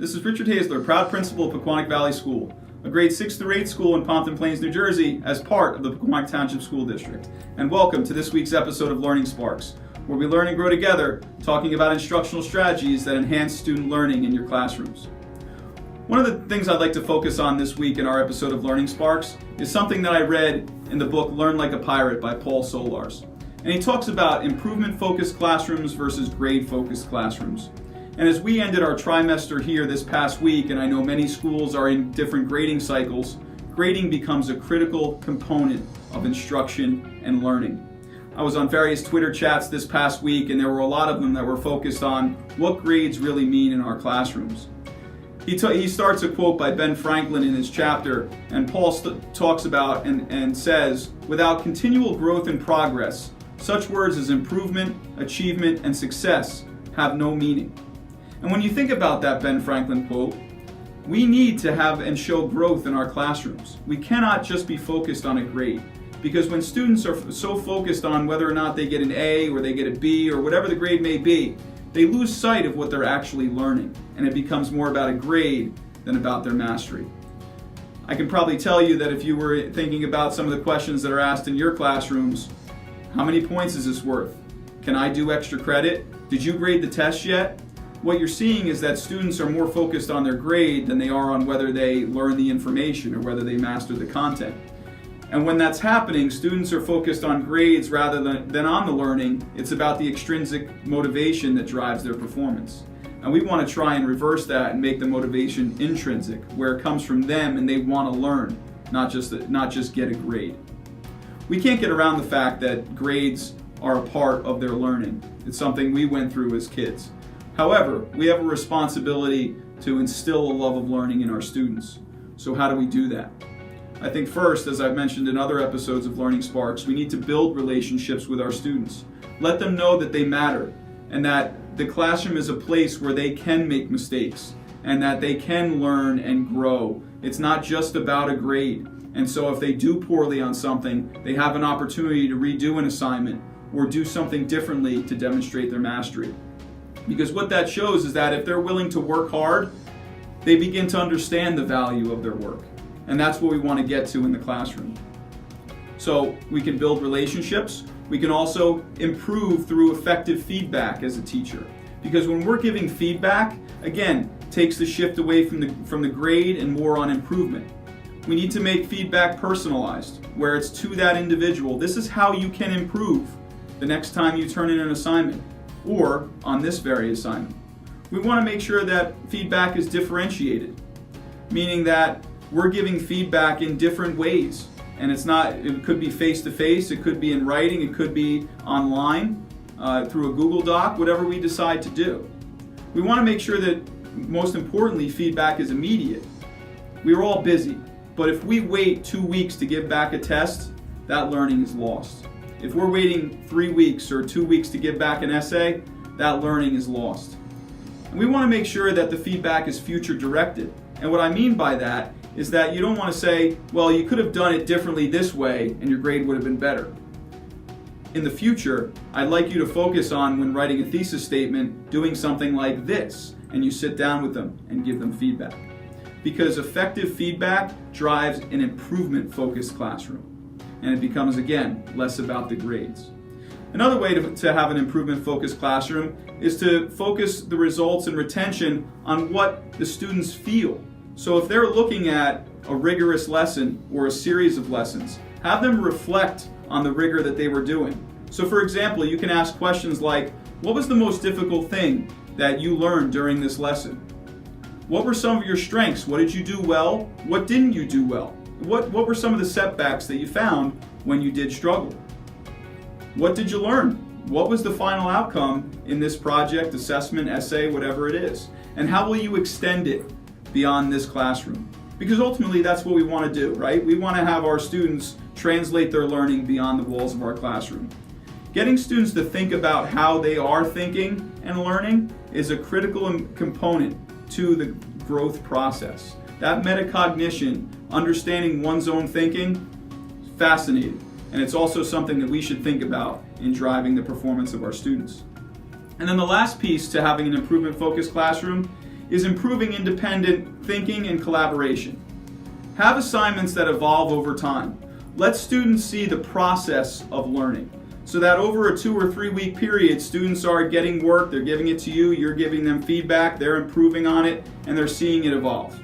This is Richard Hayzler, proud principal of Pequannock Valley School, a grade 6 through 8 school in Pompton Plains, New Jersey, as part of the Pequannock Township School District. And welcome to this week's episode of Learning Sparks, where we learn and grow together, talking about instructional strategies that enhance student learning in your classrooms. One of the things I'd like to focus on this week in our episode of Learning Sparks is something that I read in the book Learn Like a Pirate by Paul Solars. And he talks about improvement-focused classrooms versus grade-focused classrooms. And as we ended our trimester here this past week, and I know many schools are in different grading cycles, grading becomes a critical component of instruction and learning. I was on various Twitter chats this past week, and there were a lot of them that were focused on what grades really mean in our classrooms. He starts a quote by Ben Franklin in his chapter, and Paul talks about and says, "Without continual growth and progress, such words as improvement, achievement, and success have no meaning." And when you think about that Ben Franklin quote, we need to have and show growth in our classrooms. We cannot just be focused on a grade, because when students are so focused on whether or not they get an A or they get a B or whatever the grade may be, they lose sight of what they're actually learning, and it becomes more about a grade than about their mastery. I can probably tell you that if you were thinking about some of the questions that are asked in your classrooms, how many points is this worth? Can I do extra credit? Did you grade the test yet? What you're seeing is that students are more focused on their grade than they are on whether they learn the information or whether they master the content. And when that's happening, students are focused on grades rather than on the learning. It's about the extrinsic motivation that drives their performance. And we want to try and reverse that and make the motivation intrinsic, where it comes from them and they want to learn, not just get a grade. We can't get around the fact that grades are a part of their learning. It's something we went through as kids. However, we have a responsibility to instill a love of learning in our students. So how do we do that? I think first, as I've mentioned in other episodes of Learning Sparks, we need to build relationships with our students. Let them know that they matter and that the classroom is a place where they can make mistakes and that they can learn and grow. It's not just about a grade. And so if they do poorly on something, they have an opportunity to redo an assignment or do something differently to demonstrate their mastery. Because what that shows is that if they're willing to work hard, they begin to understand the value of their work. And that's what we want to get to in the classroom. So we can build relationships. We can also improve through effective feedback as a teacher. Because when we're giving feedback, again, takes the shift away from the grade and more on improvement. We need to make feedback personalized, where it's to that individual. This is how you can improve the next time you turn in an assignment, or on this very assignment. We want to make sure that feedback is differentiated, meaning that we're giving feedback in different ways. And it could be face-to-face, it could be in writing, it could be online, through a Google Doc, whatever we decide to do. We want to make sure that, most importantly, feedback is immediate. We're all busy, but if we wait 2 weeks to give back a test, that learning is lost. If we're waiting 3 weeks or 2 weeks to give back an essay, that learning is lost. And we want to make sure that the feedback is future directed. And what I mean by that is that you don't want to say, well, you could have done it differently this way and your grade would have been better. In the future, I'd like you to focus on, when writing a thesis statement, doing something like this, and you sit down with them and give them feedback. Because effective feedback drives an improvement-focused classroom. And it becomes, again, less about the grades. Another way to have an improvement-focused classroom is to focus the results and retention on what the students feel. So if they're looking at a rigorous lesson or a series of lessons, have them reflect on the rigor that they were doing. So for example, you can ask questions like, what was the most difficult thing that you learned during this lesson? What were some of your strengths? What did you do well? What didn't you do well? What were some of the setbacks that you found when you did struggle? What did you learn? What was the final outcome in this project, assessment, essay, whatever it is? And how will you extend it beyond this classroom? Because ultimately that's what we want to do, right? We want to have our students translate their learning beyond the walls of our classroom. Getting students to think about how they are thinking and learning is a critical component to the growth process. That metacognition, understanding one's own thinking, is fascinating. And it's also something that we should think about in driving the performance of our students. And then the last piece to having an improvement-focused classroom is improving independent thinking and collaboration. Have assignments that evolve over time. Let students see the process of learning, so that over a 2 or 3 week period, students are getting work, they're giving it to you, you're giving them feedback, they're improving on it, and they're seeing it evolve.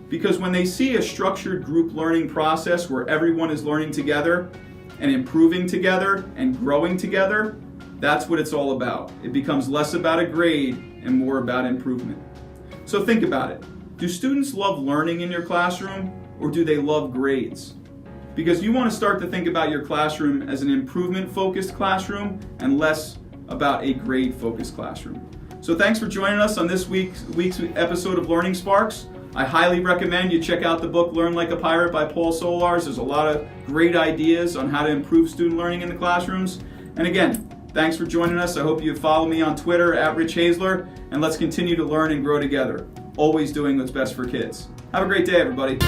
Because when they see a structured group learning process where everyone is learning together and improving together and growing together, that's what it's all about. It becomes less about a grade and more about improvement. So think about it. Do students love learning in your classroom, or do they love grades? Because you want to start to think about your classroom as an improvement-focused classroom and less about a grade-focused classroom. So thanks for joining us on this week's episode of Learning Sparks. I highly recommend you check out the book Learn Like a Pirate by Paul Solars. There's a lot of great ideas on how to improve student learning in the classrooms. And again, thanks for joining us. I hope you follow me on Twitter at Rich Hayzler, and let's continue to learn and grow together, always doing what's best for kids. Have a great day, everybody.